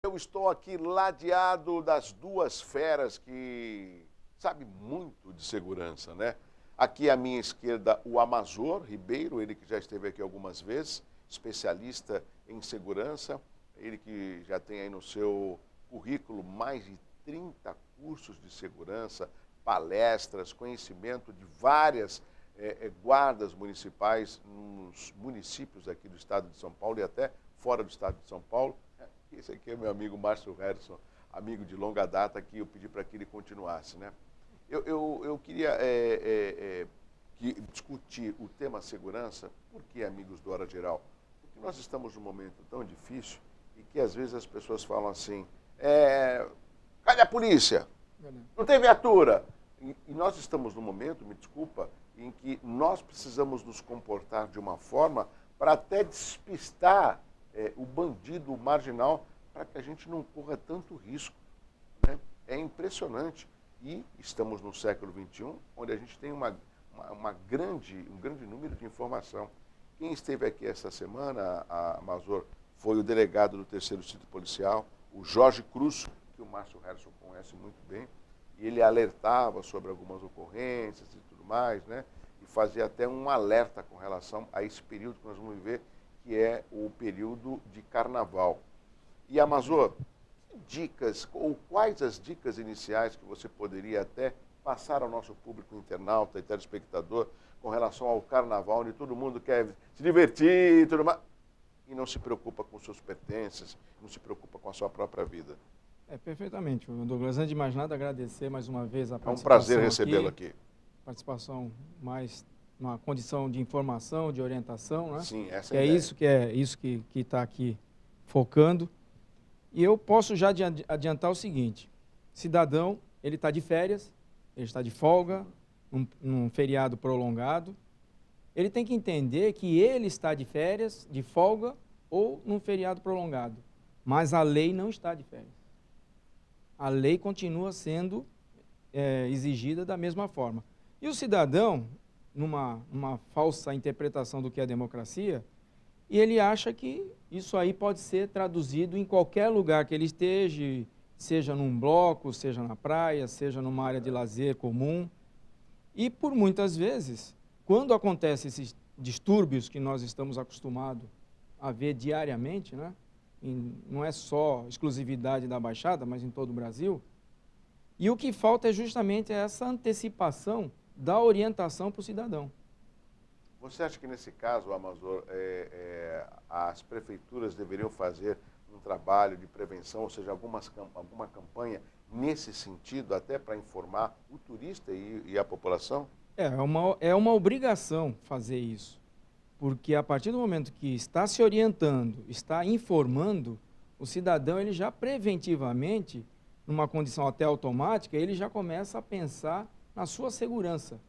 Eu estou aqui ladeado das duas feras que sabem muito de segurança, né? Aqui à minha esquerda, o Amazor Ribeiro, ele que já esteve aqui algumas vezes, especialista em segurança, ele que já tem aí no seu currículo mais de 30 cursos de segurança, palestras, conhecimento de várias guardas municipais nos municípios aqui do estado de São Paulo e até fora do estado de São Paulo. Esse aqui é meu amigo Márcio Harrison, amigo de longa data, que eu pedi para que ele continuasse, né? Eu queria discutir o tema segurança, porque, amigos do Hora Geral, porque nós estamos num momento tão difícil e que às vezes as pessoas falam assim, cadê a polícia? Não tem viatura. E nós estamos num momento, me desculpa, em que nós precisamos nos comportar de uma forma para até despistar o bandido, o marginal, para que a gente não corra tanto risco, né? É impressionante. E estamos no século XXI, onde a gente tem um grande número de informação. Quem esteve aqui essa semana, Amazor, foi o delegado do 3º Distrito Policial, o Jorge Cruz, que o Márcio Harrison conhece muito bem, e ele alertava sobre algumas ocorrências e tudo mais, né? E fazia até um alerta com relação a esse período que nós vamos viver, que é o período de carnaval. E, Amazor, que dicas, ou quais as dicas iniciais que você poderia até passar ao nosso público internauta e telespectador com relação ao carnaval, onde todo mundo quer se divertir e tudo mais, e não se preocupa com seus pertences, não se preocupa com a sua própria vida? Perfeitamente, Douglas. Antes de mais nada, agradecer mais uma vez a participação. É um prazer recebê-lo aqui. Participação mais numa condição de informação, de orientação, né? Sim, essa é isso que está aqui focando. E eu posso já adiantar o seguinte: cidadão, ele está de férias, ele está de folga, num feriado prolongado. Ele tem que entender que ele está de férias, de folga ou num feriado prolongado. Mas a lei não está de férias. A lei continua sendo exigida da mesma forma. E o cidadão, numa falsa interpretação do que é democracia, e ele acha que isso aí pode ser traduzido em qualquer lugar que ele esteja, seja num bloco, seja na praia, seja numa área de lazer comum. E por muitas vezes, quando acontecem esses distúrbios que nós estamos acostumados a ver diariamente, né? Não é só exclusividade da Baixada, mas em todo o Brasil. E o que falta é justamente essa antecipação da orientação para o cidadão. Você acha que nesse caso, Amazor, as prefeituras deveriam fazer um trabalho de prevenção, ou seja, alguma campanha nesse sentido, até para informar o turista e a população? É uma obrigação fazer isso. Porque a partir do momento que está se orientando, está informando, o cidadão ele já preventivamente, numa condição até automática, ele já começa a pensar na sua segurança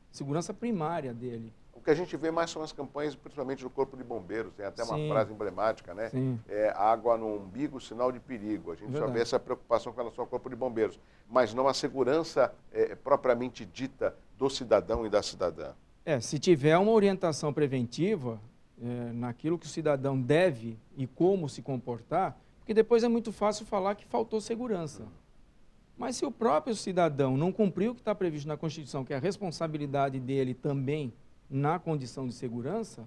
primária dele. O que a gente vê mais são as campanhas, principalmente do Corpo de Bombeiros, tem até uma frase emblemática, né? Sim. Água no umbigo, sinal de perigo. A gente só vê essa preocupação com relação ao Corpo de Bombeiros, mas não a segurança propriamente dita do cidadão e da cidadã. Se tiver uma orientação preventiva naquilo que o cidadão deve e como se comportar, porque depois é muito fácil falar que faltou segurança. Mas se o próprio cidadão não cumpriu o que está previsto na Constituição, que é a responsabilidade dele também na condição de segurança,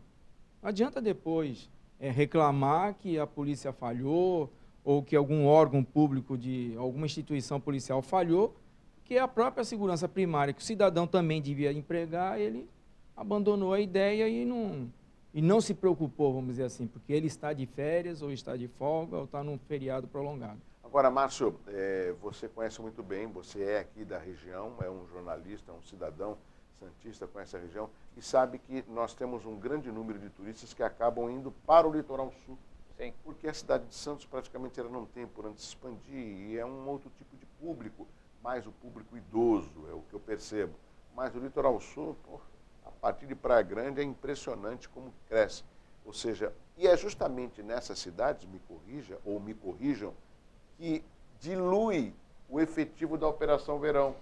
não adianta depois reclamar que a polícia falhou ou que algum órgão público de alguma instituição policial falhou, que a própria segurança primária, que o cidadão também devia empregar, ele abandonou a ideia e não se preocupou, vamos dizer assim, porque ele está de férias, ou está de folga, ou está num feriado prolongado. Agora, Márcio, você conhece muito bem, você é aqui da região, é um jornalista, um cidadão santista, conhece a região, e sabe que nós temos um grande número de turistas que acabam indo para o litoral sul. Sim. Porque a cidade de Santos praticamente ela não tem por onde se expandir, e é um outro tipo de público, mais o público idoso, é o que eu percebo. Mas o litoral sul, a partir de Praia Grande, é impressionante como cresce. Ou seja, e é justamente nessas cidades, me corrijam, que dilui o efetivo da Operação Verão.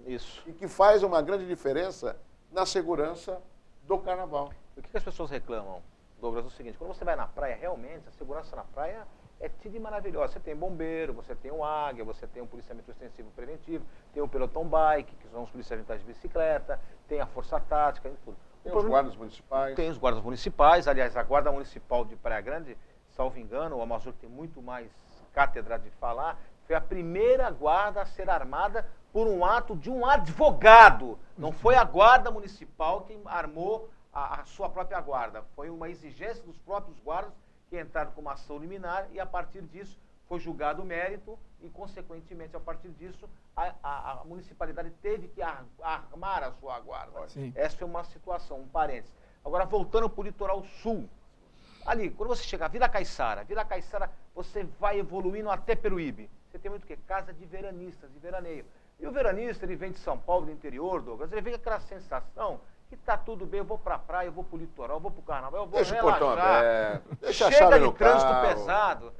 Isso. E que faz uma grande diferença na segurança do carnaval. O que as pessoas reclamam, Douglas, é o seguinte: quando você vai na praia, realmente, a segurança na praia é TID maravilhosa. Você tem bombeiro, você tem o Águia, você tem um policiamento extensivo preventivo, tem o pelotão bike, que são os policiais militares de bicicleta, tem a força tática e tudo. Tem os guardas municipais. Tem os guardas municipais, aliás, a Guarda Municipal de Praia Grande, salvo engano, o Amazor tem muito mais cátedra de falar, foi a primeira guarda a ser armada por um ato de um advogado. Não foi a Guarda Municipal que armou a sua própria guarda. Foi uma exigência dos próprios guardas que entraram com uma ação liminar e, a partir disso, foi julgado o mérito e, consequentemente, a partir disso, a municipalidade teve que armar a sua guarda. Sim. Essa foi uma situação, um parênteses. Agora, voltando para o litoral sul. Ali, quando você chegar, Vila Caiçara, você vai evoluindo até Peruíbe. Você tem muito o quê? Casa de veranistas, de veraneio. E o veranista, ele vem de São Paulo, do interior, Douglas, ele vem com aquela sensação que tá tudo bem, eu vou pra praia, eu vou pro litoral, eu vou pro carnaval, eu vou deixa relaxar. O portão aberto, deixa a Chega chave de no trânsito carro. pesado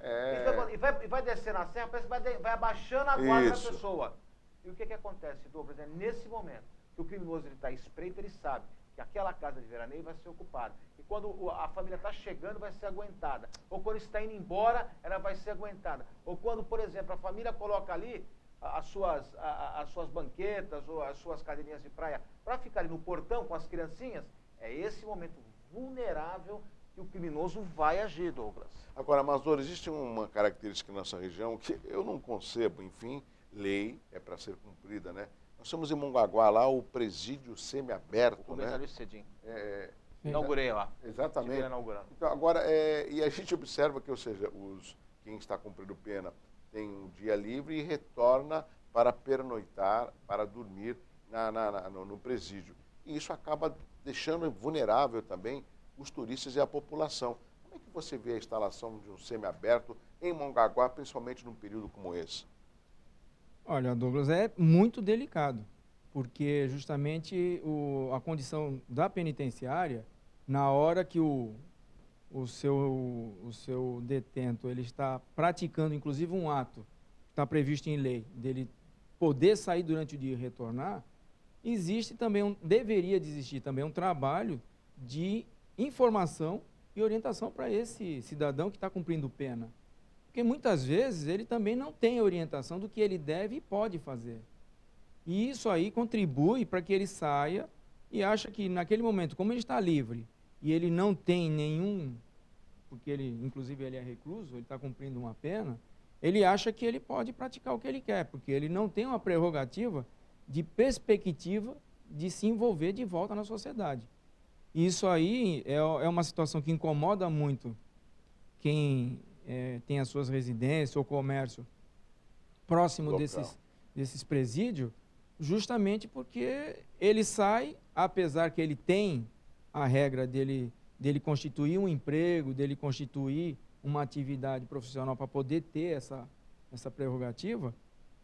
e vai descer na serra, parece que vai abaixando a guarda da pessoa. E o que acontece, Douglas? É nesse momento que o criminoso está espreito, ele sabe que aquela casa de veraneio vai ser ocupada. E quando a família está chegando, vai ser aguentada. Ou quando está indo embora, ela vai ser aguentada. Ou quando, por exemplo, a família coloca ali as suas banquetas ou as suas cadeirinhas de praia para ficar ali no portão com as criancinhas, é esse momento vulnerável que o criminoso vai agir, Douglas. Agora, Amazor, existe uma característica na nossa região que eu não concebo, enfim, lei é para ser cumprida, né? Nós temos em Mongaguá lá o presídio semiaberto, né? Cedinho. Inaugurei lá. Exatamente. Então, agora, e a gente observa que, ou seja, quem está cumprindo pena tem um dia livre e retorna para pernoitar, para dormir no presídio. E isso acaba deixando vulnerável também os turistas e a população. Como é que você vê a instalação de um semiaberto em Mongaguá, principalmente num período como esse? Olha, Douglas, é muito delicado, porque justamente a condição da penitenciária, na hora que o seu detento ele está praticando, inclusive, um ato que está previsto em lei, dele poder sair durante o dia e retornar, existe também deveria existir também um trabalho de informação e orientação para esse cidadão que está cumprindo pena. Porque muitas vezes ele também não tem orientação do que ele deve e pode fazer. E isso aí contribui para que ele saia e acha que naquele momento, como ele está livre e ele não tem nenhum, porque inclusive ele é recluso, ele está cumprindo uma pena, ele acha que ele pode praticar o que ele quer, porque ele não tem uma prerrogativa de perspectiva de se envolver de volta na sociedade. E isso aí é uma situação que incomoda muito quem tem as suas residências ou comércio próximo desses presídios, justamente porque ele sai, apesar que ele tem a regra dele constituir um emprego, dele constituir uma atividade profissional para poder ter essa prerrogativa,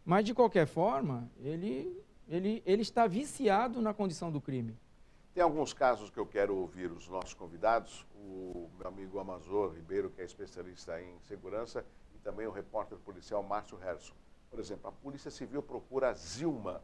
mas de qualquer forma, ele está viciado na condição do crime. Tem alguns casos que eu quero ouvir os nossos convidados, o meu amigo Amazor Ribeiro, que é especialista em segurança, e também o repórter policial Márcio Herson. Por exemplo, a Polícia Civil procura a Zilma.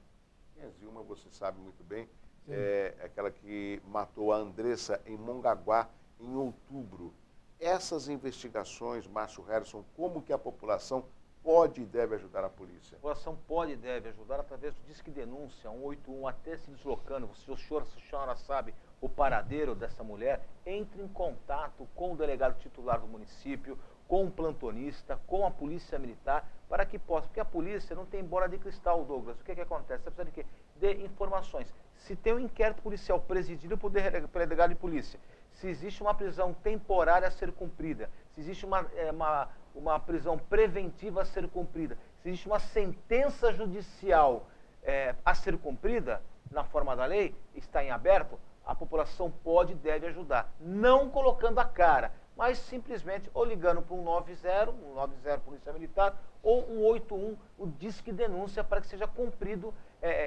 Quem é Zilma, você sabe muito bem, é aquela que matou a Andressa em Mongaguá em outubro. Essas investigações, Márcio Herson, como que a população pode e deve ajudar a polícia? A população pode e deve ajudar através do Disque Denúncia, 181, até se deslocando. Se a senhora sabe o paradeiro dessa mulher, entre em contato com o delegado titular do município, com o plantonista, com a polícia militar, para que possa, porque a polícia não tem bola de cristal, Douglas. O que acontece? Você precisa de quê? De informações. Se tem um inquérito policial presidido por delegado de polícia, se existe uma prisão temporária a ser cumprida, se existe uma prisão preventiva a ser cumprida, se existe uma sentença judicial a ser cumprida, na forma da lei, está em aberto, a população pode e deve ajudar. Não colocando a cara, mas simplesmente ou ligando para um 90 Polícia Militar, ou 181, o Disque Denúncia, para que seja cumprido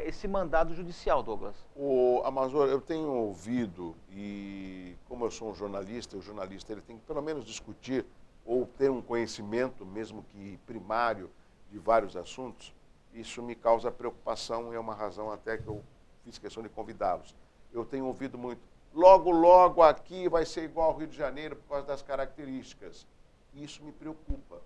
esse mandado judicial, Douglas. O Amazor, eu tenho ouvido, e como eu sou um jornalista, o jornalista ele tem que pelo menos discutir ou ter um conhecimento, mesmo que primário, de vários assuntos. Isso me causa preocupação e é uma razão até que eu fiz questão de convidá-los. Eu tenho ouvido muito, logo aqui vai ser igual ao Rio de Janeiro por causa das características. E isso me preocupa.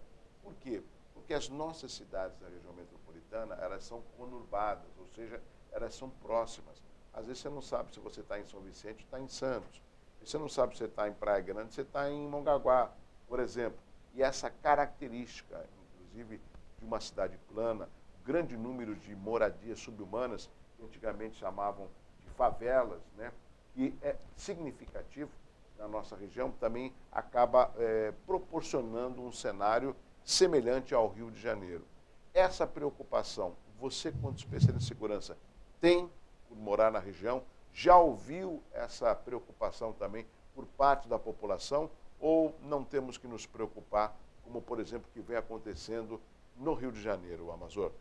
Por quê? Porque as nossas cidades da região metropolitana, elas são conurbadas, ou seja, elas são próximas. Às vezes você não sabe se você está em São Vicente ou está em Santos. Você não sabe se você está em Praia Grande, você está em Mongaguá, por exemplo. E essa característica, inclusive, de uma cidade plana, o grande número de moradias subhumanas, que antigamente chamavam de favelas, né, que é significativo na nossa região, também acaba proporcionando um cenário semelhante ao Rio de Janeiro. Essa preocupação, você, quanto especialista em segurança, tem por morar na região? Já ouviu essa preocupação também por parte da população? Ou não temos que nos preocupar, como, por exemplo, que vem acontecendo no Rio de Janeiro, Amazor?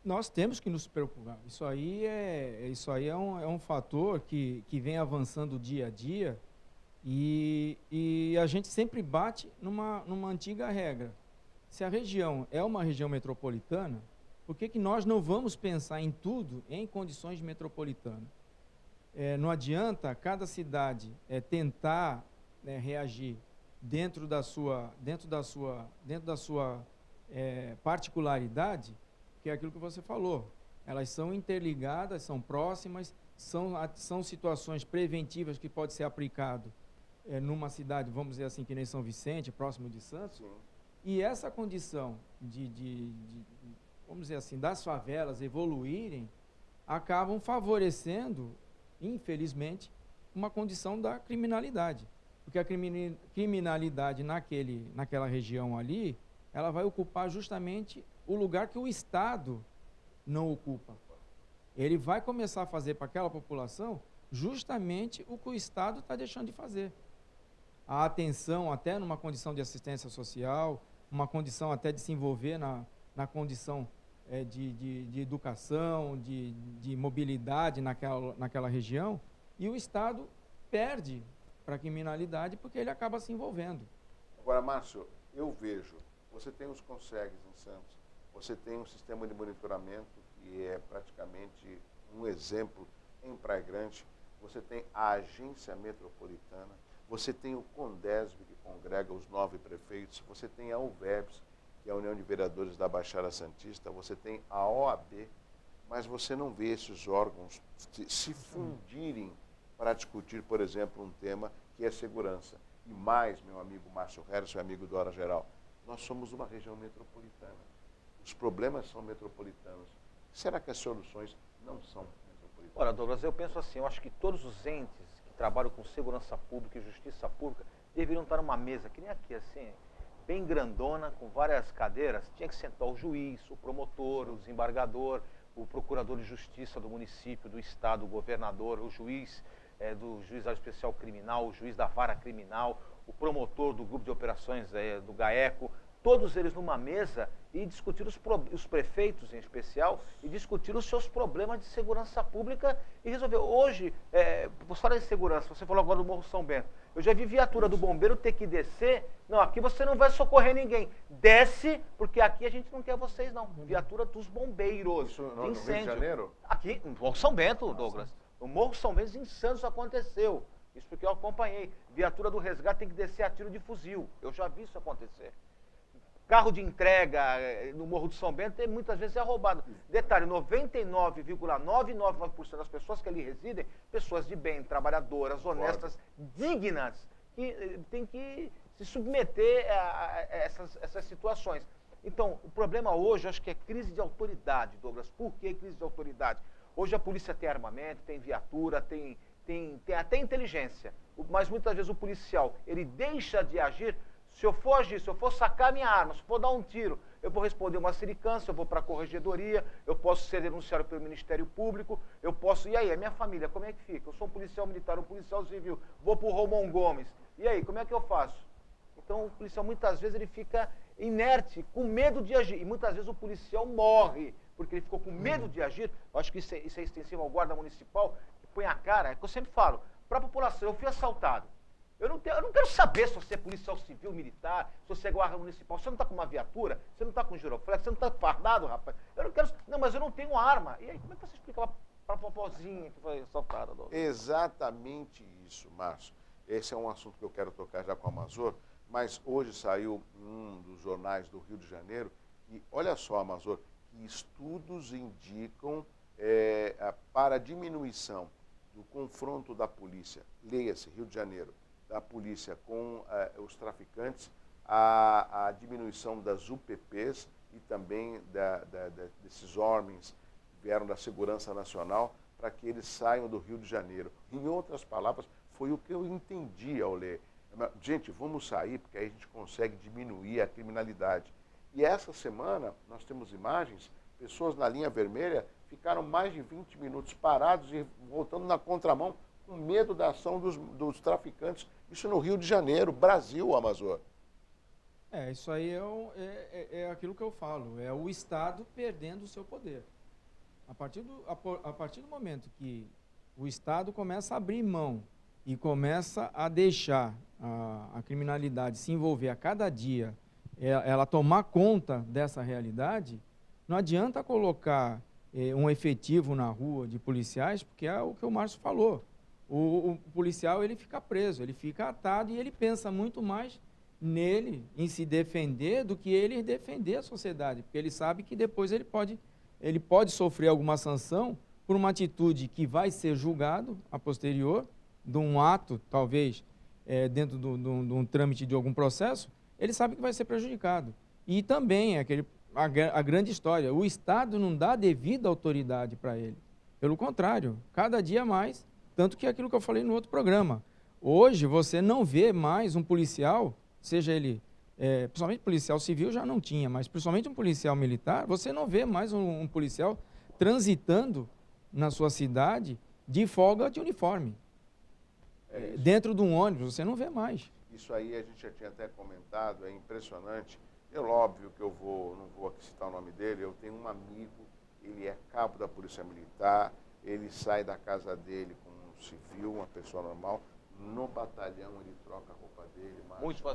Nós temos que nos preocupar. Isso aí é um fator que vem avançando dia a dia e a gente sempre bate numa antiga regra. Se a região é uma região metropolitana, por que nós não vamos pensar em tudo em condições metropolitanas? Não adianta cada cidade tentar reagir dentro da sua particularidade, que é aquilo que você falou. Elas são interligadas, são próximas, são situações preventivas que pode ser aplicado numa cidade, vamos dizer assim, que nem São Vicente, próximo de Santos. Sim. E essa condição vamos dizer assim, das favelas evoluírem, acabam favorecendo, infelizmente, uma condição da criminalidade. Porque a criminalidade naquela região ali, ela vai ocupar justamente o lugar que o Estado não ocupa. Ele vai começar a fazer para aquela população justamente o que o Estado está deixando de fazer. A atenção até numa condição de assistência social, uma condição até de se envolver na condição de educação, de mobilidade naquela região, e o Estado perde para a criminalidade porque ele acaba se envolvendo. Agora, Márcio, eu vejo, você tem os consegues em Santos, você tem um sistema de monitoramento que é praticamente um exemplo em Praia Grande, você tem a agência metropolitana, você tem o CONDESB, que congrega os 9 prefeitos, você tem a UVEBS, que é a União de Vereadores da Baixada Santista, você tem a OAB, mas você não vê esses órgãos se fundirem para discutir, por exemplo, um tema que é segurança. E mais, meu amigo Márcio Herson, amigo do Hora Geral, nós somos uma região metropolitana. Os problemas são metropolitanos. Será que as soluções não são metropolitanas? Ora, Douglas, eu penso assim, eu acho que todos os entes que trabalham com segurança pública e justiça pública deveriam estar numa mesa, que nem aqui, assim, bem grandona, com várias cadeiras. Tinha que sentar o juiz, o promotor, o desembargador, o procurador de justiça do município, do estado, o governador, o juiz do juizado especial criminal, o juiz da vara criminal, o promotor do grupo de operações do GAECO, todos eles numa mesa e discutir os prefeitos em especial, e discutir os seus problemas de segurança pública e resolver. Hoje, você fala em segurança, você falou agora do Morro São Bento, eu já vi viatura do bombeiro ter que descer, não, aqui você não vai socorrer ninguém, desce, porque aqui a gente não quer vocês não, viatura dos bombeiros, isso no Rio de Janeiro? Aqui, no Morro São Bento, Douglas, no Morro São Bento, em Santos aconteceu, isso porque eu acompanhei, viatura do resgate tem que descer a tiro de fuzil, eu já vi isso acontecer. Carro de entrega no Morro do São Bento muitas vezes é roubado. Detalhe, 99,999% das pessoas que ali residem, pessoas de bem, trabalhadoras, honestas, dignas, que têm que se submeter a essas situações. Então, o problema hoje, acho que é crise de autoridade, Douglas. Por que crise de autoridade? Hoje a polícia tem armamento, tem viatura, tem até inteligência. Mas muitas vezes o policial, ele deixa de agir. Se eu for agir, se eu for sacar minha arma, se eu for dar um tiro, eu vou responder uma sindicância, eu vou para a corregedoria, eu posso ser denunciado pelo Ministério Público, eu posso... E aí, a minha família, como é que fica? Eu sou um policial militar, um policial civil, vou para o Romão Gomes. E aí, como é que eu faço? Então, o policial, muitas vezes, ele fica inerte, com medo de agir. E muitas vezes o policial morre, porque ele ficou com medo de agir. Eu acho que isso é extensivo ao guarda municipal, que põe a cara, é o que eu sempre falo, para a população, eu fui assaltado. Eu não quero saber se você é policial civil, militar, se você é guarda municipal. Você não está com uma viatura, você não está com giroflex, você não está fardado, rapaz. Eu não quero... Não, mas eu não tenho arma. E aí, como é que você explica para a popozinha que foi assaltada? Exatamente isso, Márcio. Esse é um assunto que eu quero tocar já com a Amazor, mas hoje saiu um dos jornais do Rio de Janeiro, e olha só, Amazor, que estudos indicam para a diminuição do confronto da polícia, leia-se, Rio de Janeiro, da polícia com os traficantes, a diminuição das UPPs e também desses homens que vieram da Segurança Nacional para que eles saiam do Rio de Janeiro. Em outras palavras, foi o que eu entendi ao ler. Gente, vamos sair porque aí a gente consegue diminuir a criminalidade. E essa semana nós temos imagens, pessoas na linha vermelha ficaram mais de 20 minutos parados e voltando na contramão com medo da ação dos traficantes. Isso no Rio de Janeiro, Brasil, Amazônia. Isso aí é aquilo que eu falo, é o Estado perdendo o seu poder. A partir do momento que o Estado começa a abrir mão e começa a deixar a criminalidade se envolver a cada dia, ela tomar conta dessa realidade, não adianta colocar um efetivo na rua de policiais, porque é o que o Márcio falou. O policial ele fica preso, ele fica atado e ele pensa muito mais nele, em se defender, do que ele defender a sociedade, porque ele sabe que depois ele pode sofrer alguma sanção por uma atitude que vai ser julgado a posterior, de um ato, talvez, dentro de um trâmite de algum processo, ele sabe que vai ser prejudicado. E também a grande história, o Estado não dá devida autoridade para ele. Pelo contrário, cada dia mais, tanto que é aquilo que eu falei no outro programa. Hoje você não vê mais um policial, seja ele, principalmente policial civil já não tinha, mas principalmente um policial militar, você não vê mais um policial transitando na sua cidade de folga de uniforme. Dentro de um ônibus, você não vê mais. Isso aí a gente já tinha até comentado, é impressionante. Óbvio que não vou aqui citar o nome dele, eu tenho um amigo, ele é cabo da Polícia Militar, ele sai da casa dele como um civil, uma pessoa normal, no batalhão ele troca a roupa dele,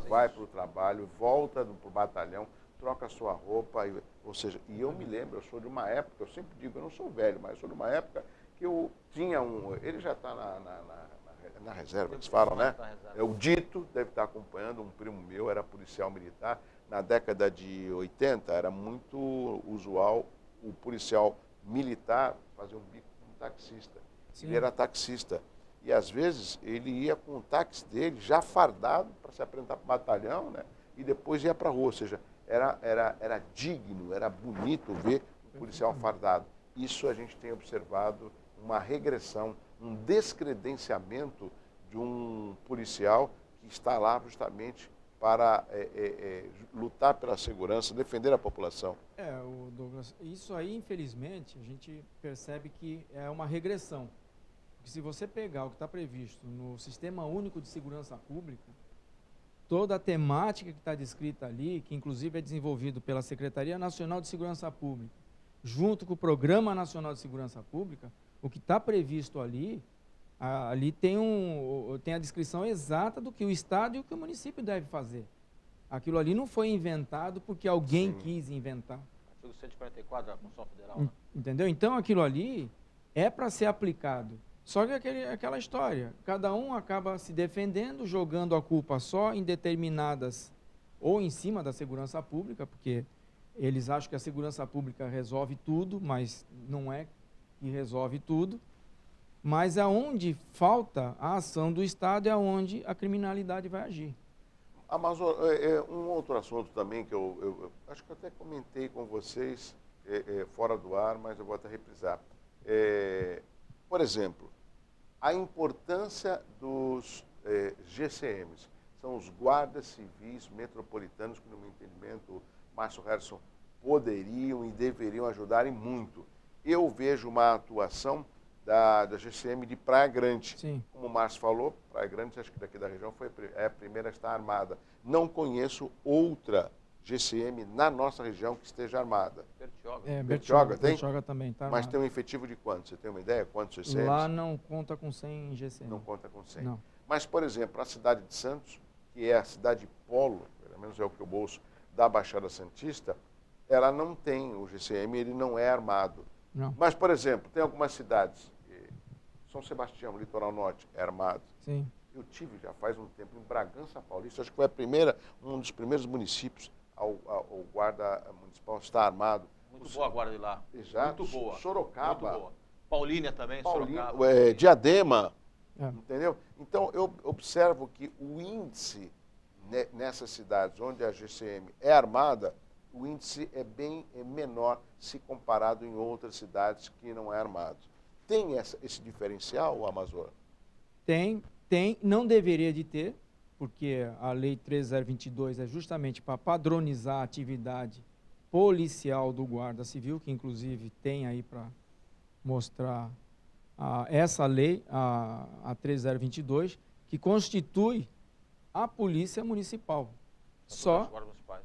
vai para o trabalho, volta para o batalhão, troca a sua roupa, ou seja, e eu me lembro, eu sou de uma época, eu sempre digo, eu não sou velho, mas eu sou de uma época que eu tinha ele já está na reserva, eles falam, né? O Dito deve estar acompanhando, um primo meu era policial militar. Na década de 80 era muito usual o policial militar fazer um bico com um taxista. Sim. Ele era taxista. E às vezes ele ia com o táxi dele já fardado para se apresentar para o batalhão, né? E depois ia para a rua. Ou seja, era digno, era bonito ver um policial fardado. Isso a gente tem observado uma regressão, um descredenciamento de um policial que está lá justamente para lutar pela segurança, defender a população. Douglas, isso aí, infelizmente, a gente percebe que é uma regressão. Porque se você pegar o que está previsto no Sistema Único de Segurança Pública, toda a temática que está descrita ali, que inclusive é desenvolvido pela Secretaria Nacional de Segurança Pública, junto com o Programa Nacional de Segurança Pública, o que está previsto ali tem a descrição exata do que o Estado e o que o município deve fazer. Aquilo ali não foi inventado porque alguém quis inventar. Artigo 144 da Constituição Federal. Né? Entendeu? Então, aquilo ali é para ser aplicado. Só que aquela história, cada um acaba se defendendo, jogando a culpa só em determinadas, ou em cima da segurança pública, porque eles acham que a segurança pública resolve tudo, mas não é que resolve tudo. Mas aonde falta a ação do Estado é aonde a criminalidade vai agir. Amazônia, um outro assunto também que eu acho que eu até comentei com vocês fora do ar, mas eu vou até reprisar. Por exemplo, a importância dos GCMs, são os guardas civis metropolitanos que, no meu entendimento, Márcio Harrison, poderiam e deveriam ajudar muito. Eu vejo uma atuação da GCM de Praia Grande. Sim. Como o Márcio falou, Praia Grande, acho que daqui da região, é a primeira a estar armada. Não conheço outra GCM na nossa região que esteja armada. Bertioga tem? Bertioga também está armada. Mas tem um efetivo de quanto? Você tem uma ideia? Quantos GCMs? Lá não conta com 100 GCM. Não conta com 100. Não. Mas, por exemplo, a cidade de Santos, que é a cidade polo, pelo menos é o que eu ouço, da Baixada Santista, ela não tem o GCM, ele não é armado. Não. Mas, por exemplo, tem algumas cidades, São Sebastião, litoral norte, é armado. Sim. Eu tive já faz um tempo em Bragança Paulista, acho que foi um dos primeiros municípios ao guarda municipal estar armado. Muito boa a guarda de lá. Exato. Muito boa. Sorocaba. Muito boa. Paulínia também, Sorocaba. Diadema. Entendeu? Então, eu observo que o índice nessas cidades onde a GCM é armada, o índice é bem menor se comparado em outras cidades que não é armado. Tem esse diferencial, o Amazônia? Tem, não deveria de ter, porque a Lei 13022 é justamente para padronizar a atividade policial do Guarda Civil, que inclusive tem aí para mostrar essa lei, a 13022, que constitui a Polícia Municipal.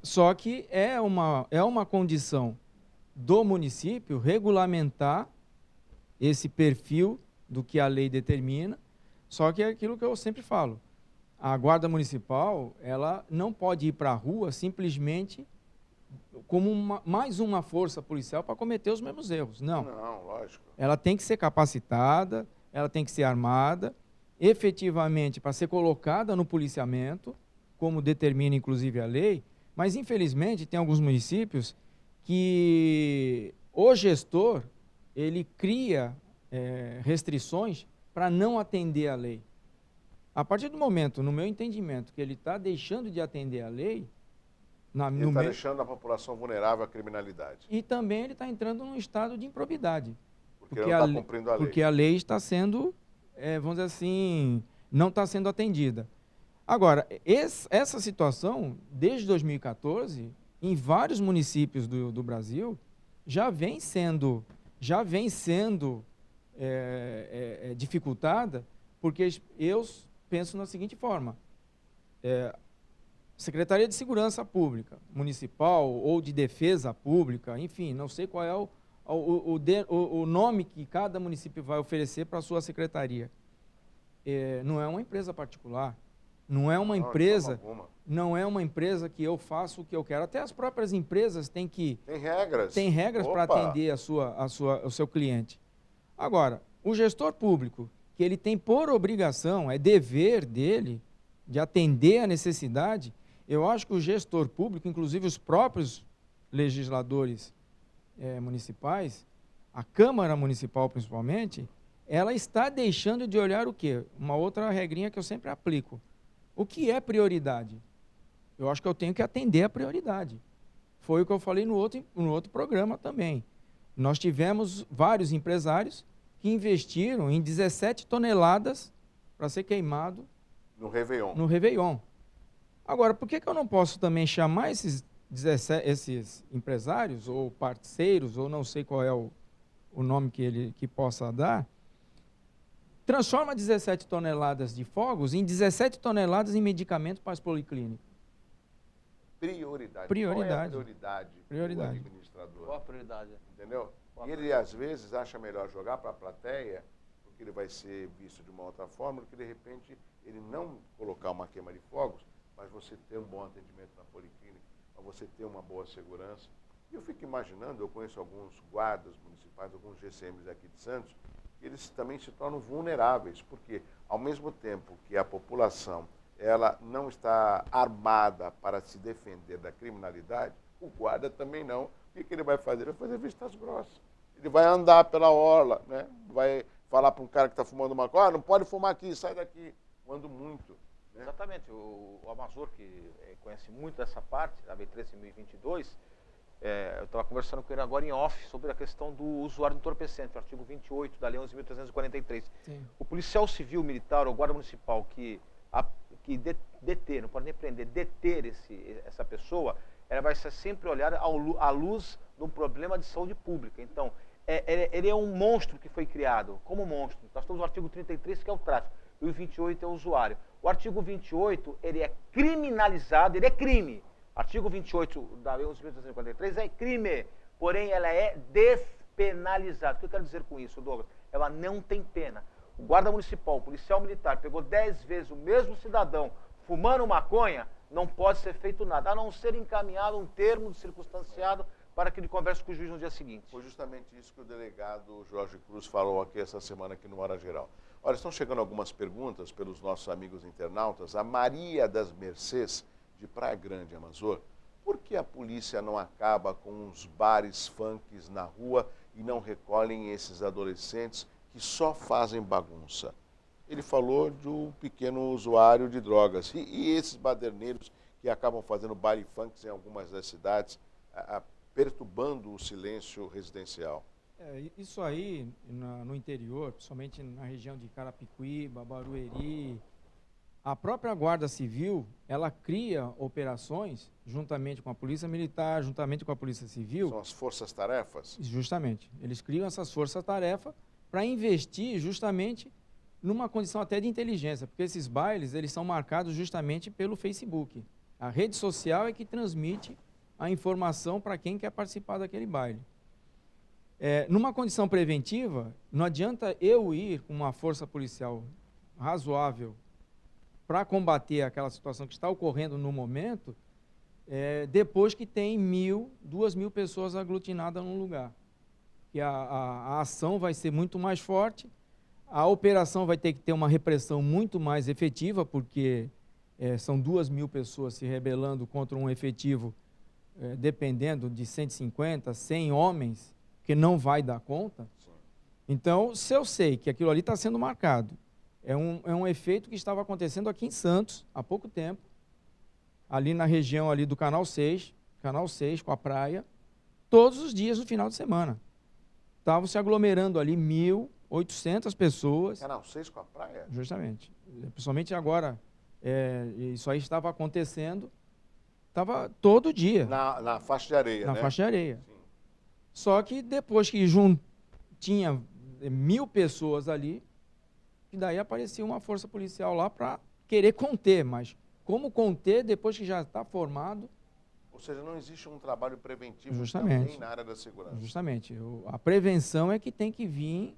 Só que é uma condição do município regulamentar esse perfil do que a lei determina, só que é aquilo que eu sempre falo. A Guarda Municipal, ela não pode ir para a rua simplesmente como mais uma força policial para cometer os mesmos erros. Não. Não, lógico. Ela tem que ser capacitada, ela tem que ser armada, efetivamente para ser colocada no policiamento, como determina inclusive a lei, mas infelizmente tem alguns municípios que o gestor, ele cria restrições para não atender a lei. A partir do momento, no meu entendimento, que ele está deixando de atender a lei... Ele está deixando a população vulnerável à criminalidade. E também ele está entrando num estado de improbidade. Porque não está cumprindo a lei. Porque a lei está sendo, vamos dizer assim, não está sendo atendida. Agora, essa situação, desde 2014, em vários municípios do Brasil, já vem sendo dificultada, porque eu penso na seguinte forma, Secretaria de Segurança Pública, Municipal ou de Defesa Pública, enfim, não sei qual é o nome que cada município vai oferecer para a sua secretaria. Não é uma empresa particular, não é uma empresa que eu faço o que eu quero. Até as próprias empresas têm regras para atender o seu cliente. Agora, o gestor público, que ele tem por obrigação, é dever dele, de atender a necessidade, eu acho que o gestor público, inclusive os próprios legisladores municipais, a Câmara Municipal principalmente, ela está deixando de olhar o quê? Uma outra regrinha que eu sempre aplico. O que é prioridade? Eu acho que eu tenho que atender a prioridade. Foi o que eu falei no outro programa também. Nós tivemos vários empresários que investiram em 17 toneladas para ser queimado no Réveillon. Agora, por que eu não posso também chamar esses empresários ou parceiros, ou não sei qual é o nome que possa dar, transforma 17 toneladas de fogos em 17 toneladas em medicamentos para as policlínicas? Prioridade. Qual é a prioridade do administrador? Qual a prioridade? Entendeu? E ele, às vezes, acha melhor jogar para a plateia, porque ele vai ser visto de uma outra forma, do que, de repente, ele não colocar uma queima de fogos, mas você ter um bom atendimento na policlínica, para você ter uma boa segurança. E eu fico imaginando, eu conheço alguns guardas municipais, alguns GCMs aqui de Santos, que eles também se tornam vulneráveis, porque, ao mesmo tempo que a população ela não está armada para se defender da criminalidade, o guarda também não. O que ele vai fazer? Ele vai fazer vistas grossas. Ele vai andar pela orla, né? Vai falar para um cara que está fumando uma coisa, não pode fumar aqui, sai daqui. Ando muito. Né? Exatamente. O Amazor, que conhece muito dessa parte, da Lei 13.022, eu estava conversando com ele agora em off sobre a questão do usuário entorpecente, o artigo 28 da Lei 11.343. O policial civil, militar ou guarda municipal que deter, não pode nem prender, deter essa pessoa, ela vai ser sempre olhada à luz de um problema de saúde pública. Então, ele é um monstro que foi criado, como monstro. Nós temos o artigo 33, que é o tráfico, e o 28 é o usuário. O artigo 28, ele é criminalizado, ele é crime. Artigo 28 da Lei 11.343 é crime, porém ela é despenalizada. O que eu quero dizer com isso, Douglas? Ela não tem pena. O guarda municipal, o policial militar, pegou 10 vezes o mesmo cidadão fumando maconha, não pode ser feito nada, a não ser encaminhado um termo circunstanciado para que ele converse com o juiz no dia seguinte. Foi justamente isso que o delegado Jorge Cruz falou aqui essa semana aqui no Hora Geral. Olha, estão chegando algumas perguntas pelos nossos amigos internautas. A Maria das Mercês, de Praia Grande, Amazônia. Por que a polícia não acaba com os bares funks na rua e não recolhem esses adolescentes que só fazem bagunça? Ele falou de um pequeno usuário de drogas. E esses baderneiros que acabam fazendo baile funks em algumas das cidades, perturbando o silêncio residencial. Isso aí, no interior, principalmente na região de Carapicuíba, Barueri, a própria Guarda Civil, ela cria operações juntamente com a Polícia Militar, juntamente com a Polícia Civil. São as forças-tarefas? Justamente. Eles criam essas forças-tarefas para investir justamente numa condição até de inteligência, porque esses bailes, eles são marcados justamente pelo Facebook. A rede social é que transmite a informação para quem quer participar daquele baile. Numa condição preventiva, não adianta eu ir com uma força policial razoável para combater aquela situação que está ocorrendo no momento, depois que tem 1.000, 2.000 pessoas aglutinadas num lugar. Que a ação vai ser muito mais forte, a operação vai ter que ter uma repressão muito mais efetiva, porque são 2.000 pessoas se rebelando contra um efetivo, dependendo de 150, 100 homens, que não vai dar conta. Sim. Então, se eu sei que aquilo ali está sendo marcado, é um efeito que estava acontecendo aqui em Santos, há pouco tempo, ali na região ali do Canal 6 com a praia, todos os dias no final de semana. Estavam se aglomerando ali 1.800 pessoas. Canal 6 com a praia? Justamente. Principalmente agora, isso aí estava acontecendo, estava todo dia. Na faixa de areia, Na né? faixa de areia. Sim. Só que depois que tinha 1.000 pessoas ali, e daí aparecia uma força policial lá para querer conter, mas como conter depois que já está formado? Ou seja, não existe um trabalho preventivo Justamente. também na área da segurança. Justamente. A prevenção é que tem que vir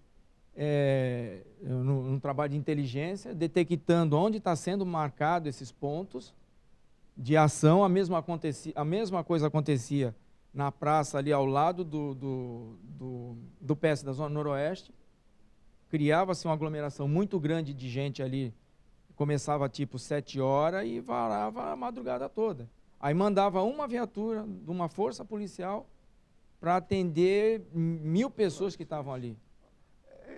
num trabalho de inteligência, detectando onde está sendo marcado esses pontos de ação. A mesma coisa acontecia na praça ali ao lado do PS da Zona Noroeste. Criava-se uma aglomeração muito grande de gente ali, começava tipo 7 horas e varava a madrugada toda. Aí mandava uma viatura de uma força policial para atender 1.000 pessoas que estavam ali.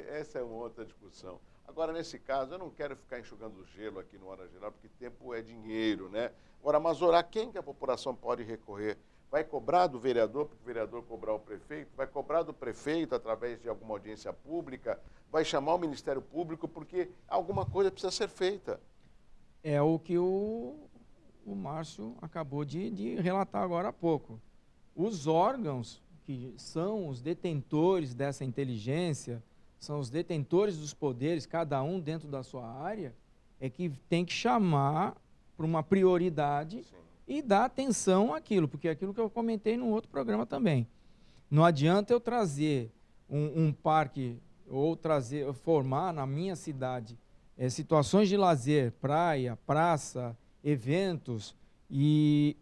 Essa é uma outra discussão. Agora, nesse caso, eu não quero ficar enxugando gelo aqui no Hora Geral, porque tempo é dinheiro, né? Agora, Amazônia, quem que a população pode recorrer? Vai cobrar do vereador, porque o vereador cobrar o prefeito? Vai cobrar do prefeito através de alguma audiência pública? Vai chamar o Ministério Público, porque alguma coisa precisa ser feita. É o que o Márcio acabou de relatar agora há pouco. Os órgãos que são os detentores dessa inteligência, são os detentores dos poderes, cada um dentro da sua área, é que tem que chamar para uma prioridade. Sim. E dar atenção àquilo, porque é aquilo que eu comentei num outro programa também. Não adianta eu trazer um parque ou formar na minha cidade situações de lazer, praia, praça, eventos, e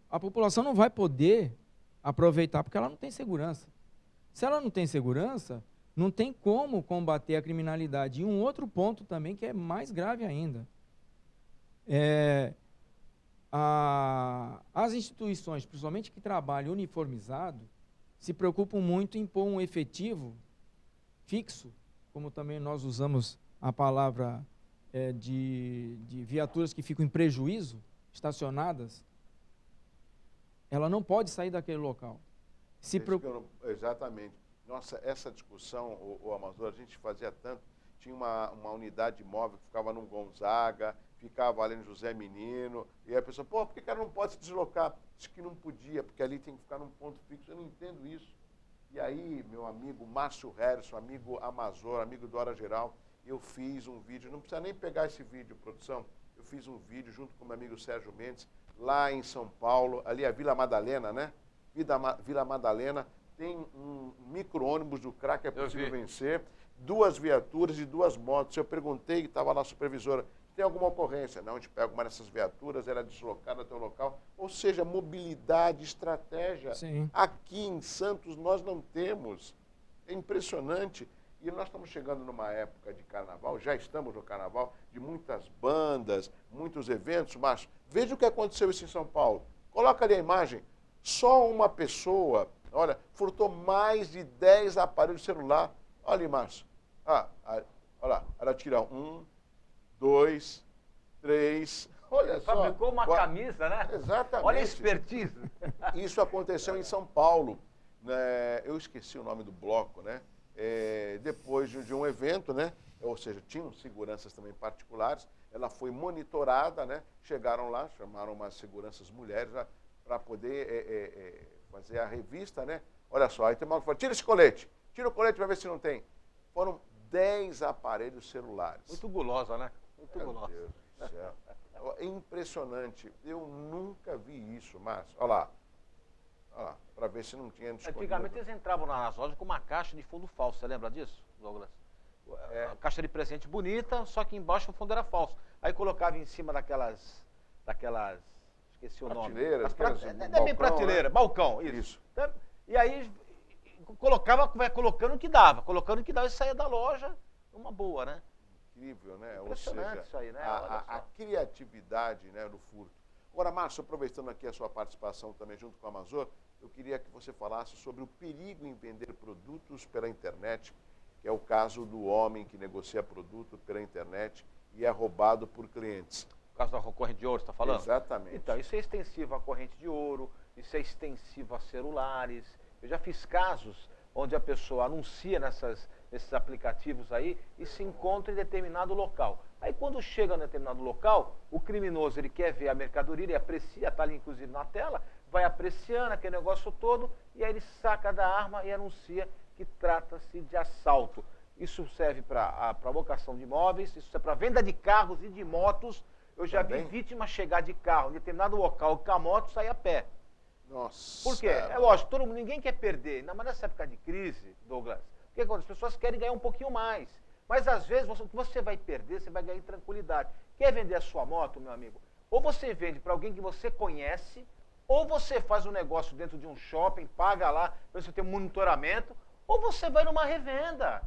a população não vai poder aproveitar porque ela não tem segurança. Se ela não tem segurança, não tem como combater a criminalidade. E um outro ponto também que é mais grave ainda. As instituições, principalmente que trabalham uniformizado, se preocupam muito em pôr um efetivo fixo, como também nós usamos a palavra de viaturas que ficam em prejuízo, estacionadas. Ela não pode sair daquele local. Exatamente. Nossa, essa discussão, o Amazonas, a gente fazia tanto. Tinha uma unidade móvel que ficava no Gonzaga, ficava ali no José Menino, e a pessoa, por que o cara não pode se deslocar? Diz que não podia, porque ali tem que ficar num ponto fixo. Eu não entendo isso. E aí, meu amigo Márcio Harrison, amigo Amazônia, amigo do Hora Geral, eu fiz um vídeo, não precisa nem pegar esse vídeo, produção, eu fiz um vídeo junto com o meu amigo Sérgio Mendes, lá em São Paulo, ali a Vila Madalena, né? Vila Madalena, tem um micro-ônibus do CRAC, é possível vencer, 2 viaturas e 2 motos. Eu perguntei, estava lá a supervisora, tem alguma ocorrência. Não, a gente pega uma dessas viaturas, ela é deslocada até o local. Ou seja, mobilidade, estratégia. Sim. Aqui em Santos nós não temos. É impressionante. E nós estamos chegando numa época de carnaval, já estamos no carnaval, de muitas bandas, muitos eventos, mas veja o que aconteceu isso em São Paulo. Coloca ali a imagem. Só uma pessoa, olha, furtou mais de 10 aparelhos de celular. Olha ali, Márcio. Olha lá, ela tira 1, 2, 3. Olha só. Fabricou uma camisa, né? Exatamente. Olha a expertise. Isso aconteceu em São Paulo. Né? Eu esqueci o nome do bloco, né? Depois de um evento, né? Ou seja, tinham seguranças também particulares. Ela foi monitorada, né? Chegaram lá, chamaram umas seguranças mulheres para poder fazer a revista, né? Olha só, aí tem uma que fala, tira esse colete, tira o colete para ver se não tem. Foram 10 aparelhos celulares. Muito gulosa, né? Muito Meu gulosa. Deus do céu. É impressionante. Eu nunca vi isso, Márcio. Olha lá, para ver se não tinha escondido. Antigamente eles entravam nas lojas com uma caixa de fundo falso. Você lembra disso, Douglas? A caixa de presente bonita, só que embaixo o fundo era falso. Aí colocava em cima daquelas esqueci o nome. Prateleiras, bem prateleira, né? Balcão, isso. E aí vai colocando o que dava e saía da loja numa boa, né? Incrível, né? Impressionante. Ou seja, isso aí, né? a criatividade, né, do furto. Agora, Márcio, aproveitando aqui a sua participação também junto com a Amazon, eu queria que você falasse sobre o perigo em vender produtos pela internet, que é o caso do homem que negocia produto pela internet e é roubado por clientes. O caso da corrente de ouro, você está falando? Exatamente. Então, isso é extensivo à corrente de ouro, isso é extensivo a celulares. Eu já fiz casos onde a pessoa anuncia nesses aplicativos aí e se encontra em determinado local. Aí quando chega em determinado local, o criminoso ele quer ver a mercadoria, ele aprecia, está ali inclusive na tela, vai apreciando aquele negócio todo e aí ele saca da arma e anuncia que trata-se de assalto. Isso serve para a locação de imóveis, isso serve para venda de carros e de motos. Eu já vi vítima chegar de carro em determinado local com a moto e sair a pé. Nossa. Por quê? É lógico, ninguém quer perder, ainda mais nessa época de crise, Douglas, porque as pessoas querem ganhar um pouquinho mais. Mas às vezes o que você vai perder, você vai ganhar em tranquilidade. Quer vender a sua moto, meu amigo? Ou você vende para alguém que você conhece, ou você faz um negócio dentro de um shopping, paga lá, para você ter um monitoramento, ou você vai numa revenda.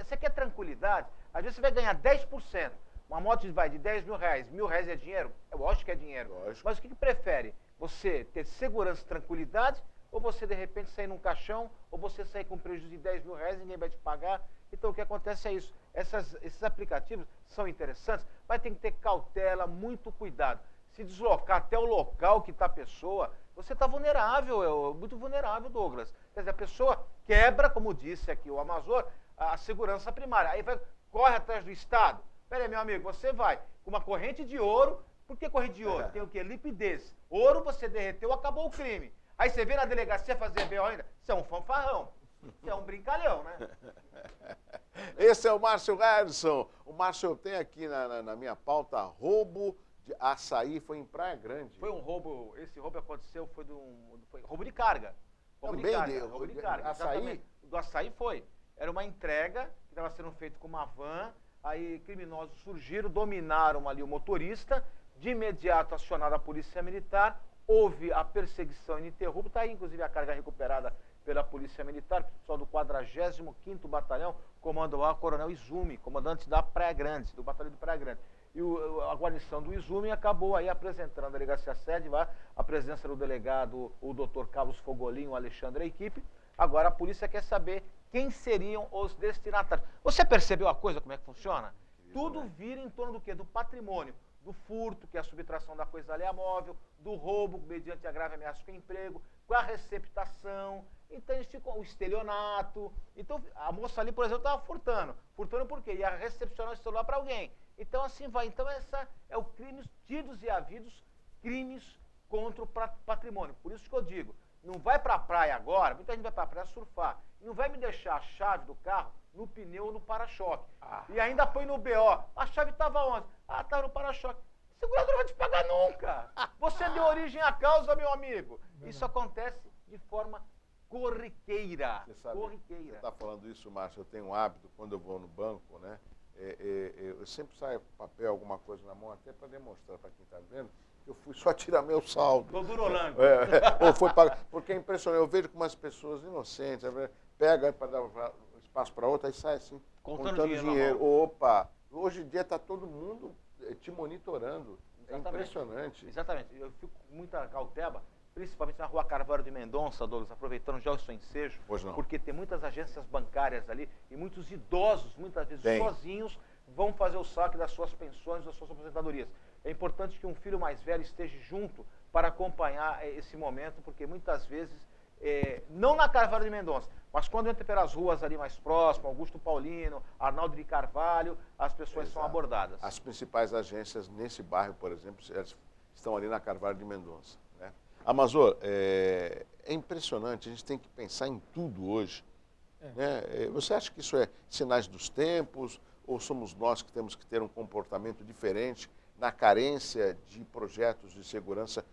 Você quer tranquilidade? Às vezes você vai ganhar 10%. Uma moto vai de 10 mil reais. R$1.000 é dinheiro? É lógico que é dinheiro. Lógico. Mas o que prefere? Você ter segurança e tranquilidade, ou você de repente sair num caixão, ou você sair com prejuízo de 10 mil reais, ninguém vai te pagar. Então o que acontece é isso. Esses aplicativos são interessantes, mas tem que ter cautela, muito cuidado. Se deslocar até o local que está a pessoa, você está vulnerável, muito vulnerável, Douglas. Quer dizer, a pessoa quebra, como disse aqui o Amazon, a segurança primária. Aí corre atrás do Estado. Pera aí, meu amigo, você vai com uma corrente de ouro. Por que corrente de ouro? Tem o quê? Liquidez. Ouro você derreteu, acabou o crime. Aí você vem na delegacia fazer BO ainda, você é um fanfarrão. Você é um brincalhão, né? Esse é o Márcio Harrison. O Márcio tem aqui na minha pauta roubo de açaí, foi em Praia Grande. Foi um roubo, esse roubo aconteceu, foi roubo de carga. Roubo de carga. Açaí? Exatamente. Do açaí foi. Era uma entrega que estava sendo feita com uma van, aí criminosos surgiram, dominaram ali o motorista, de imediato acionaram a polícia militar, houve a perseguição ininterrupta, está aí inclusive a carga recuperada pela Polícia Militar, pessoal do 45º Batalhão, comando lá, Coronel Izumi, comandante da Praia Grande, do Batalhão de Praia Grande. E a guarnição do Izumi acabou aí apresentando a delegacia sede, lá, a presença do delegado, o doutor Carlos Fogolin, o Alexandre, a equipe. Agora a polícia quer saber quem seriam os destinatários. Você percebeu a coisa, como é que funciona? Tudo vira em torno do quê? Do patrimônio. Do furto, que é a subtração da coisa alheia móvel, do roubo, mediante a grave ameaça com emprego, com a receptação, então eles ficam, o estelionato. Então a moça ali, por exemplo, estava furtando. Furtando por quê? Ia recepcionar o celular para alguém. Então assim vai. Então essa é o crime, tidos e havidos crimes contra o patrimônio. Por isso que eu digo, não vai para a praia agora, muita gente vai para a praia surfar, não vai me deixar a chave do carro no pneu ou no para-choque. E ainda põe no BO. A chave estava onde? Ah, estava no para-choque. O segurador não vai te pagar nunca. Você deu origem à causa, meu amigo. Isso acontece de forma corriqueira. Você sabe, corriqueira. você está falando isso, Márcio, eu tenho um hábito, quando eu vou no banco, né? eu sempre saio com papel, alguma coisa na mão, até para demonstrar para quem está vendo, que eu fui só tirar meu saldo. Tô durolando. Ou foi porque é impressionante, eu vejo como as pessoas inocentes, pega para dar espaço para outra e sai assim, contando dinheiro. Opa, hoje em dia está todo mundo te monitorando. Exatamente. É impressionante. Exatamente. Eu fico com muita cautela, principalmente na Rua Carvalho de Mendonça, Douglas, aproveitando já o seu ensejo, porque tem muitas agências bancárias ali e muitos idosos, muitas vezes sozinhos, vão fazer o saque das suas pensões, das suas aposentadorias. É importante que um filho mais velho esteja junto para acompanhar esse momento, porque muitas vezes, não na Carvalho de Mendonça, mas quando entra pelas ruas ali mais próximas, Augusto Paulino, Arnaldo de Carvalho, as pessoas são abordadas. As principais agências nesse bairro, por exemplo, estão ali na Carvalho de Mendonça. Né? Amazor, é impressionante, a gente tem que pensar em tudo hoje. Né? Você acha que isso é sinais dos tempos, ou somos nós que temos que ter um comportamento diferente na carência de projetos de segurança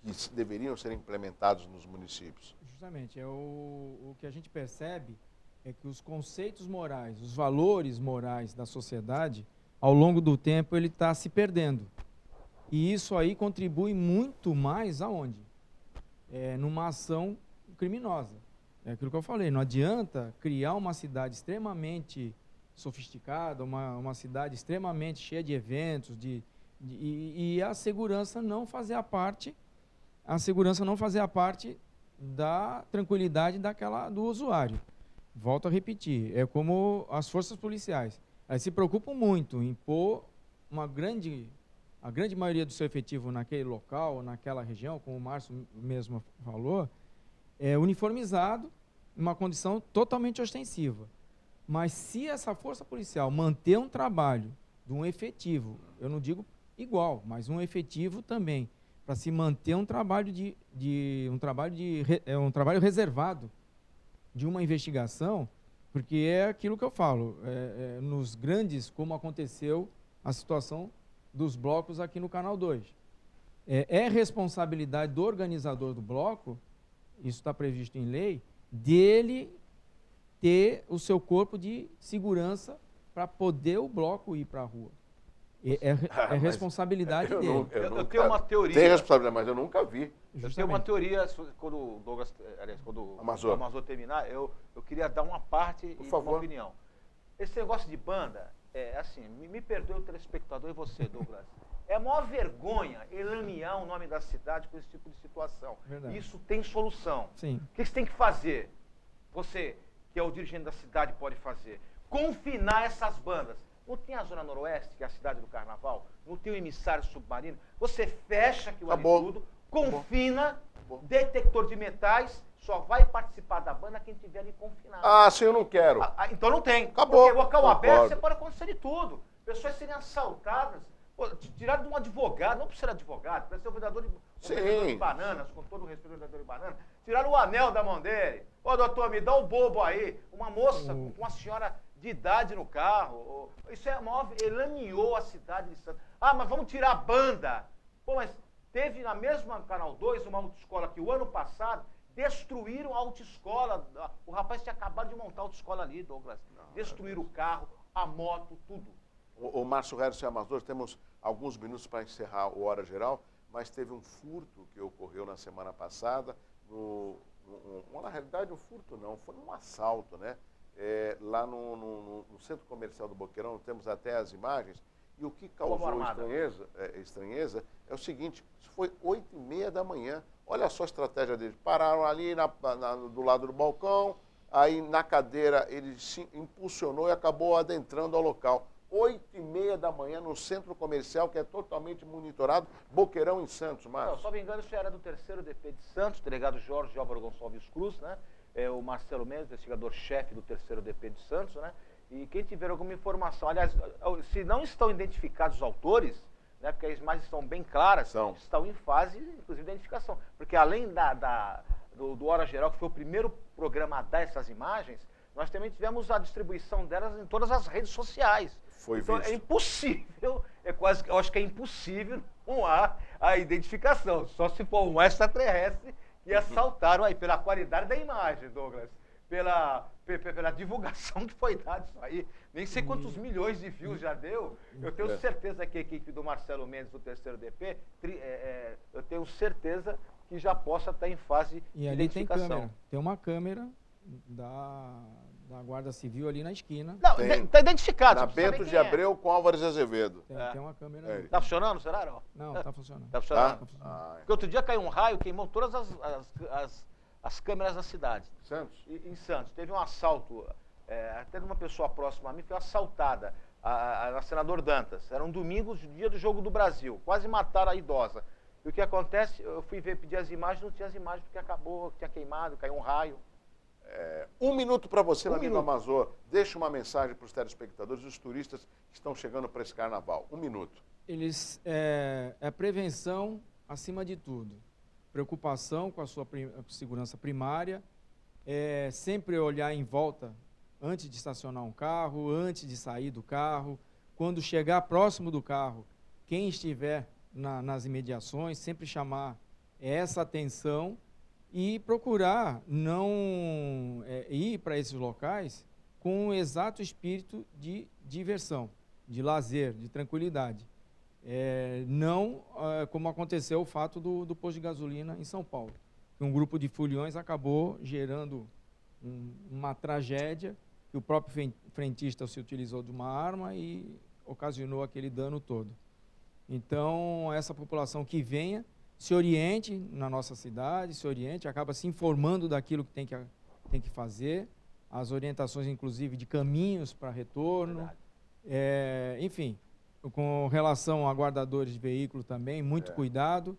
que deveriam ser implementados nos municípios? Justamente, o que a gente percebe é que os conceitos morais, os valores morais da sociedade, ao longo do tempo, ele está se perdendo. E isso aí contribui muito mais aonde? Numa ação criminosa. É aquilo que eu falei, não adianta criar uma cidade extremamente sofisticada, uma cidade extremamente cheia de eventos, e a segurança não fazer a parte da tranquilidade do usuário. Volto a repetir, é como as forças policiais. Elas se preocupam muito em pôr a grande maioria do seu efetivo naquele local, naquela região, como o Márcio mesmo falou, uniformizado, em uma condição totalmente ostensiva. Mas se essa força policial manter um trabalho de um efetivo, eu não digo igual, mas um efetivo também, para se manter um trabalho um trabalho reservado de uma investigação, porque é aquilo que eu falo, nos grandes, como aconteceu a situação dos blocos aqui no Canal 2. É responsabilidade do organizador do bloco, isso está previsto em lei, dele ter o seu corpo de segurança para poder o bloco ir para a rua. É responsabilidade dele. Eu tenho uma teoria. Tem responsabilidade, mas eu nunca vi. Eu tenho uma teoria, quando o Douglas, aliás, quando o Amazor terminar, eu queria dar uma parte e uma opinião. Esse negócio de banda, assim, me perdoe o telespectador e você, Douglas. É a maior vergonha lamear o nome da cidade com esse tipo de situação. Verdade. Isso tem solução. Sim. O que você tem que fazer? Você, que é o dirigente da cidade, pode fazer. Confinar essas bandas. Não tem a Zona Noroeste, que é a cidade do Carnaval? Não tem o emissário submarino? Você fecha aquilo ali tudo, confina, detector de metais, só vai participar da banda quem tiver ali confinado. Ah, sim, eu não quero. Então não tem. Acabou. Porque local aberto, você pode acontecer de tudo. Pessoas serem assaltadas. Tiraram de um advogado, não precisa ser advogado, precisa ser o vendedor de bananas, com todo o respeito ao vendedor de bananas. Tiraram o anel da mão dele. Ô, doutor, me dá o bobo aí. Uma moça com uma senhora de idade no carro. Isso é maior, lameou a cidade de Santos. Ah, mas vamos tirar a banda. Pô, mas teve na mesma Canal 2 uma autoescola que o ano passado destruíram a autoescola. O rapaz tinha acabado de montar a autoescola ali, Douglas. Destruíram o carro, a moto, tudo. O Márcio Harris e Amazor, temos alguns minutos para encerrar o Hora Geral, mas teve um furto que ocorreu na semana passada. Na realidade, um furto não, foi um assalto, né? Lá no Centro Comercial do Boqueirão, temos até as imagens, e o que causou estranheza é o seguinte, isso foi 8h30 da manhã, olha só a estratégia deles, pararam ali do lado do balcão, aí na cadeira ele se impulsionou e acabou adentrando ao local. 8h30 da manhã no centro comercial, que é totalmente monitorado, Boqueirão em Santos, Márcio. Não, só me engano, isso era do 3º DP de Santos, delegado Jorge Álvaro Gonçalves Cruz, né? O Marcelo Mendes, investigador-chefe do 3º DP de Santos, né? E quem tiver alguma informação, aliás, se não estão identificados os autores, né? Porque as imagens estão bem claras, estão em fase, inclusive, de identificação. Porque além do Hora Geral, que foi o primeiro programa a dar essas imagens, nós também tivemos a distribuição delas em todas as redes sociais. Então é impossível, eu acho que é impossível não há a identificação, só se for um extraterrestre que assaltaram aí, pela qualidade da imagem, Douglas. pela divulgação que foi dada isso aí. Nem sei quantos milhões de views já deu. Eu tenho certeza que a equipe do Marcelo Mendes, do terceiro DP, eu tenho certeza que já possa estar em fase de identificação. Tem câmera. Tem uma câmera da Guarda Civil ali na esquina. Não, está identificado. Na Bento de Abreu com Álvares Azevedo. Tem uma câmera ali. Está funcionando, será? Não, está funcionando. Está funcionando? Tá funcionando. Porque outro dia caiu um raio, queimou todas as câmeras da cidade. Santos? Em Santos. Teve um assalto, até de uma pessoa próxima a mim, foi assaltada, na Senador Dantas. Era um domingo, dia do Jogo do Brasil. Quase mataram a idosa. E o que acontece, eu fui pedir as imagens, não tinha as imagens porque acabou, tinha queimado, caiu um raio. Um minuto para você, meu amigo Amazor. Deixa uma mensagem para os telespectadores e os turistas que estão chegando para esse carnaval. Um minuto. É prevenção acima de tudo. Preocupação com a sua segurança primária. Sempre olhar em volta antes de estacionar um carro, antes de sair do carro. Quando chegar próximo do carro, quem estiver nas imediações, sempre chamar essa atenção e procurar não ir para esses locais com o exato espírito de diversão, de lazer, de tranquilidade. Não como aconteceu o fato do posto de gasolina em São Paulo, que um grupo de foliões acabou gerando uma tragédia, que o próprio frentista se utilizou de uma arma e ocasionou aquele dano todo. Então, essa população que venha, se oriente na nossa cidade, acaba se informando daquilo que tem que fazer, as orientações, inclusive, de caminhos para retorno. Enfim, com relação a guardadores de veículo também, muito cuidado,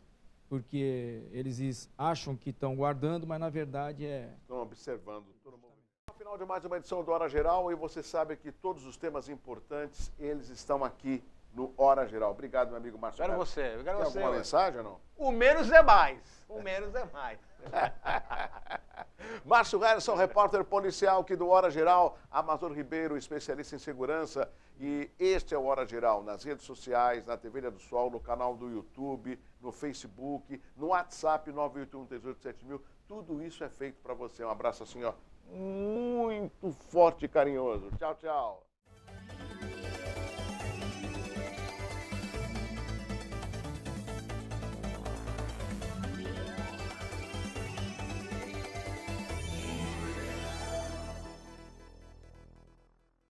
porque eles acham que estão guardando, mas, na verdade, estão observando todo mundo. No final de mais uma edição do Hora Geral, e você sabe que todos os temas importantes, eles estão aqui no Hora Geral. Obrigado, meu amigo Márcio. Quero você. Tem alguma mensagem ou não? O menos é mais. O menos é mais. Márcio Harrison, repórter policial aqui do Hora Geral. Amazor Ribeiro, especialista em segurança. E este é o Hora Geral, nas redes sociais, na TV Ilha do Sol, no canal do YouTube, no Facebook, no WhatsApp 981387000. Tudo isso é feito para você. Um abraço assim, ó, muito forte e carinhoso. Tchau, tchau.